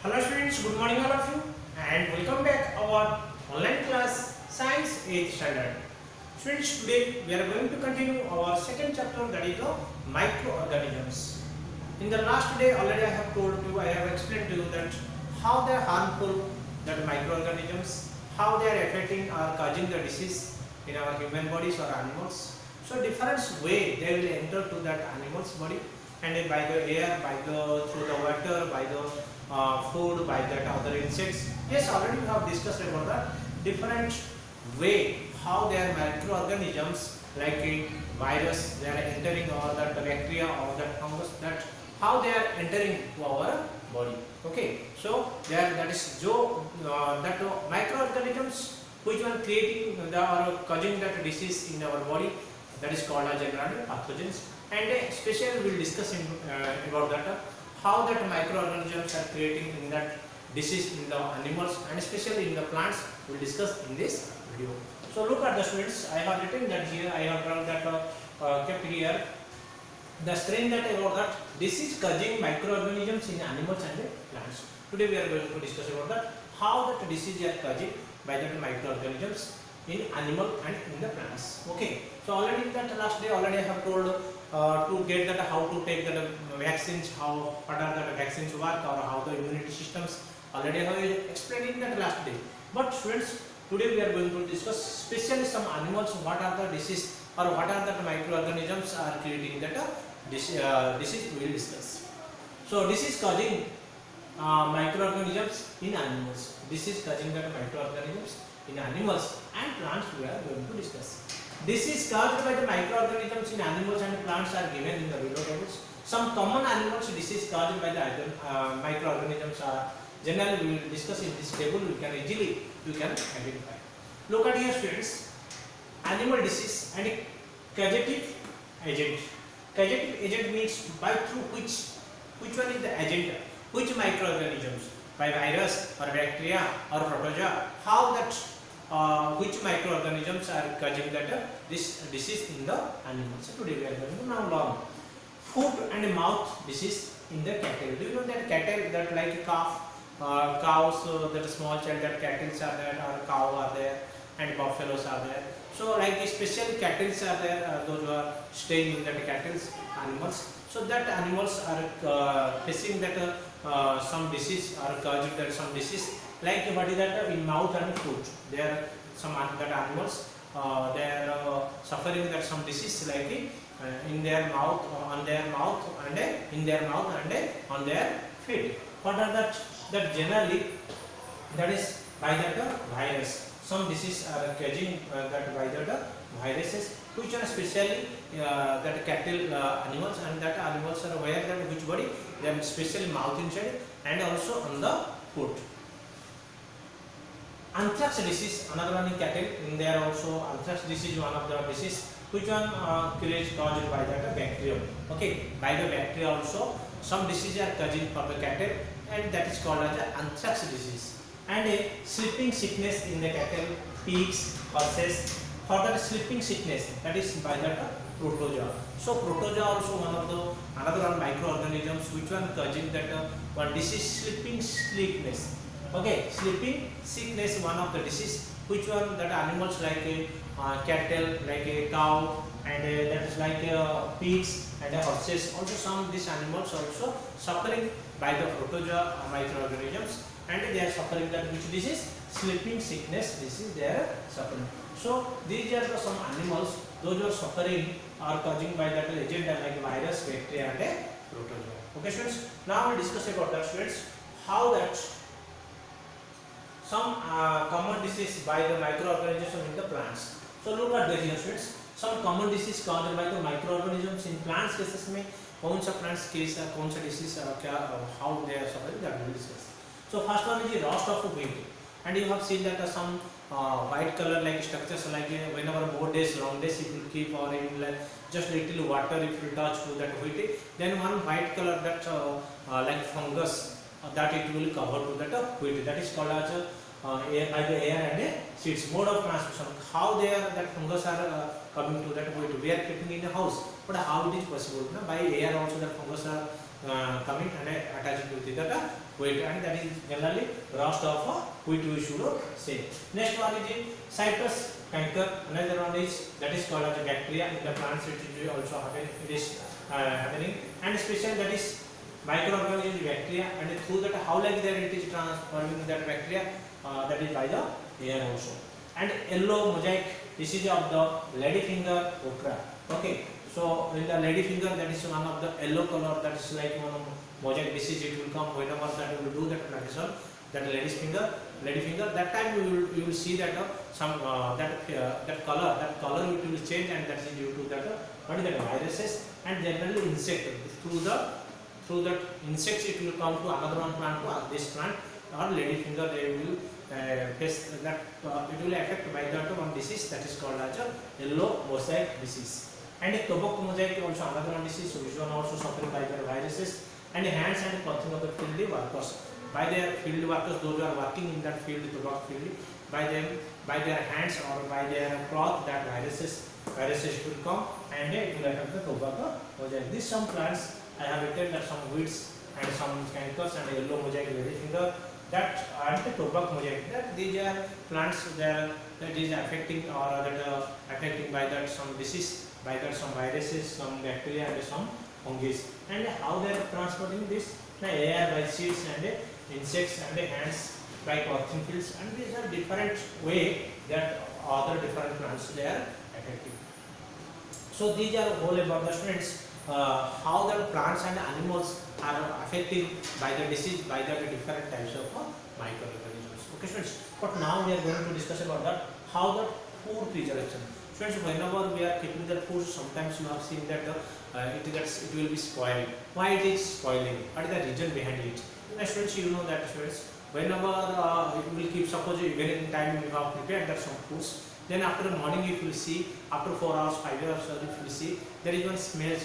Hello students, good morning all of you and welcome back our online class Science 8th Standard. Students, today we are going to continue our second chapter, that is the microorganisms. In the last day already I have told you, I have explained to you that how they are harmful, that microorganisms, how they are affecting or causing the disease in our human bodies or animals. So different way they will enter to that animal's body, and by the air, through the water, by the food, by that other insects. Yes, already we have discussed about that different way how they are microorganisms like a virus they are entering, or that bacteria or that fungus, that how they are entering to our body. Okay, so that is that microorganisms which one creating the or causing that disease in our body, that is called as generally pathogens. And especially we will discuss about that how that microorganisms are creating in that disease in the animals and especially in the plants. We will discuss in this video. So look at the students, I have written that here, I have drawn that kept here the strain that about that disease causing microorganisms in animals and plants. Today we are going to discuss about that how that disease are causing by that microorganisms in animal and in the plants. Okay, so already in that last day already I have told to get that how to take the vaccines, what are the vaccines work, or how the immunity systems already I have explained in that last day. But students, today we are going to discuss especially some animals, what are the disease or what are the microorganisms are creating that disease we will discuss. So disease causing microorganisms in animals, disease causing that microorganisms in animals and plants we are going to discuss. Disease caused by the microorganisms in animals and plants are given in the below tables. Some common animals disease caused by the microorganisms are generally we will discuss in this table. We can easily identify. Look at here students, animal disease and causative agent. Causative agent means by through which one is the agent, which microorganisms, by virus or bacteria or protozoa, how that which microorganisms are causing that this disease in the animals. So today we are going to now learn foot and mouth disease in the cattle. Do you know that cattle, that like calf, cows, that small child, that cattle are there, or cow are there, and buffaloes are there. So like special cattle are there, those who are staying in that cattle animals. So that animals are facing that some disease or causing that some disease. Like what is that in mouth and foot? There are some that animals they are suffering that some disease like in their mouth, on their mouth, and in their mouth and on their feet. What are that? That generally that is by that virus. Some disease are causing that by that viruses, which are especially that cattle animals, and that animals are where that which body, they are especially mouth inside and also on the foot. Anthrax disease, another one in cattle, in there also anthrax disease, one of the disease, which one caused by that bacterium. Okay, by the bacteria also some diseases are causing for the cattle, and that is called as anthrax disease. And a sleeping sickness in the cattle, pigs, horses. For that sleeping sickness, that is by that protozoa. So protozoa also one of the another one microorganisms which one causing that one disease, sleeping sickness. Okay, sleeping sickness, one of the disease, which one that animals like a cattle, like a cow, and that is like pigs and horses. Also some these animals also suffering by the protozoa microorganisms, and they are suffering that which disease, sleeping sickness disease they are suffering. So these are the some animals those who are suffering or causing by that agent like virus, bacteria and protozoa. Okay students, now we discuss about that students, how that some common disease by the microorganisms in the plants. So look at this here students, some common disease caused by the microorganisms in plants cases में कौन सा plants case कौन सा disease क्या how they are suffering, that we will discuss. So first one is the rust of wheat, and you have seen that some white color like structures like whenever more days, long days if you keep, or in like just little water if you touch to that wheat, then one white color that like fungus that it will cover to that wheat, that is called as air, by the air and seeds. Mode of transmission, how they are that fungus are coming to that wheat. We are keeping in a house, but how it is possible? By air also that fungus are coming and attached with that wheat, and that is generally rust of wheat we should say. Next one is Citrus canker. Another one is that is called as a bacteria in the plants. It is also happen. It is happening, and special that is microorganism bacteria, and through that how like that it is transforming that bacteria, that is by the air also. And yellow mosaic disease of the ladyfinger okra. Okay, so in the ladyfinger, that is one of the yellow color, that is like one of mosaic disease. It will come whenever that we will do that plantation, that ladyfinger. That time you will see that some that color it will change, and that is due to that what is that viruses, and generally insect through that insects it will come to another one plant, to this plant or ladyfinger. They will face that it will affect by that one disease, that is called as a yellow mosaic disease. And a tobacco mosaic also another one disease, so which one also suffering by the viruses. And hands and clothing of the field workers, by their field workers, those who are working in that field, tobacco field, by their hands or by their cloth, that viruses will come and it will affect the tobacco mosaic. These some plants I have written that some weeds and some cankers and yellow mosaic ladyfinger, that and the tobacco mosaic, that these are plants that is affecting or that affecting by that some disease, by that some viruses, some bacteria and some fungi. And how they are transporting this? The air by seeds and insects, and hands by clothing fields, and these are different way that other different plants they are affecting. So these are all about the students, how the plants and animals are affected by the disease, by the different types of microorganisms. Okay students, but now we are going to discuss about that how the food preservation. Students, whenever we are keeping the food, sometimes you have seen that it will be spoiled. Why it is spoiling? What is the reason behind it? Students, you know that students, whenever you will keep, suppose even in time you have prepared that some foods, then after the morning if you see, after 4 hours, 5 hours, if you see, there is one smells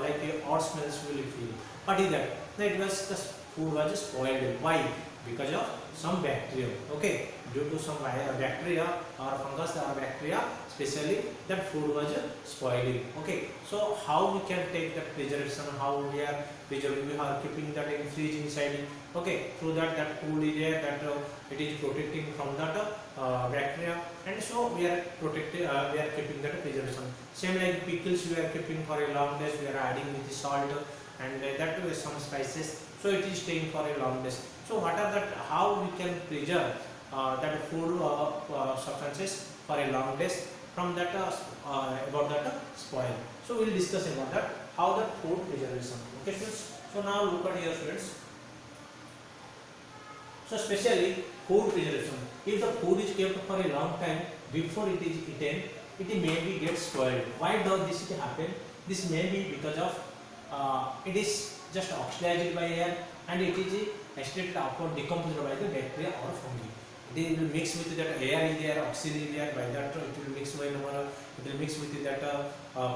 like odd smells will you feel. What is that? It was the food was spoiled. Why? Because of some bacteria. Okay, due to some bacteria or fungus or bacteria, especially that food was spoiling. Okay, so how we can take that preservation? How we are preserving? We are keeping that in fridge inside. Okay, through that food is there, that it is protecting from that bacteria, and so we are protecting. We are keeping that preservation. Same like pickles, we are keeping for a long days. We are adding with the salt and that with some spices. So it is staying for a long days. So what are that? How we can preserve that food substances for a long days from that about that spoil. So we will discuss about that how that food preservation. Okay students. So now look at here students. So especially food preservation. If the food is kept for a long time before it is eaten, it may be get spoiled. Why does this happen? This may be because of it is just oxidized by air, and it is extracted upward, decomposed by the bacteria or fungi. It will mix with that air in there, oxygen in there. By that it will mix with it will mix with that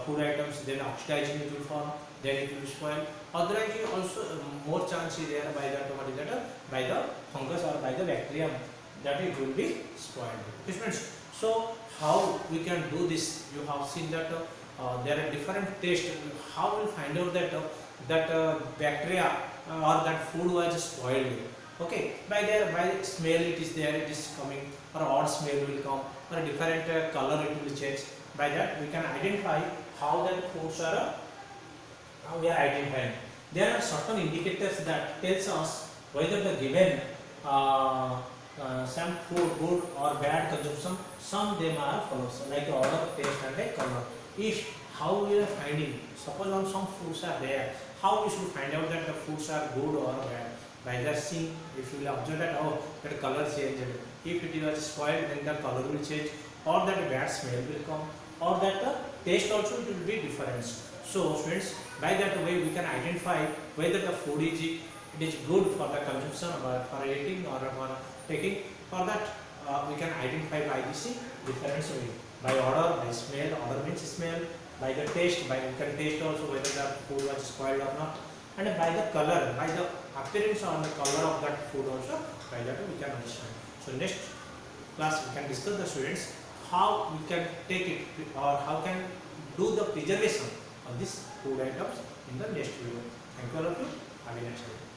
food items. Then oxidizing it will form. Then it will spoil. Otherwise, also more chance is there by that what is that by the fungus or by the bacteria that it will be spoiled. Friends, so how we can do this? You have seen that there are different tests. How we find out that bacteria or that food was spoiled? Okay, by smell it is there, it is coming, or odd smell will come, or a different color it will change. By that we can identify how that foods are. How we are identifying. There are certain indicators that tells us whether the given some food good or bad consumption. Some them are follows like the order, taste, and the color. If how we are finding, suppose on some foods are there, how we should find out that the foods are good or bad? By the seeing, if you will observe that that color changed. If it was spoiled, then the color will change, or that bad smell will come, or that the taste also it will be different. So friends, by that way we can identify whether the food is good for the consumption or for eating or for taking. For that we can identify by this different way. By odor, by smell, odor means smell. By the taste, by we can taste also whether the food was spoiled or not. And by the color, by the appearance or the color of that food also, by that we can understand. So next class we can discuss the students how we can take it or how can do the preservation of these food items in the next video. Thank you all of you. Have a nice day.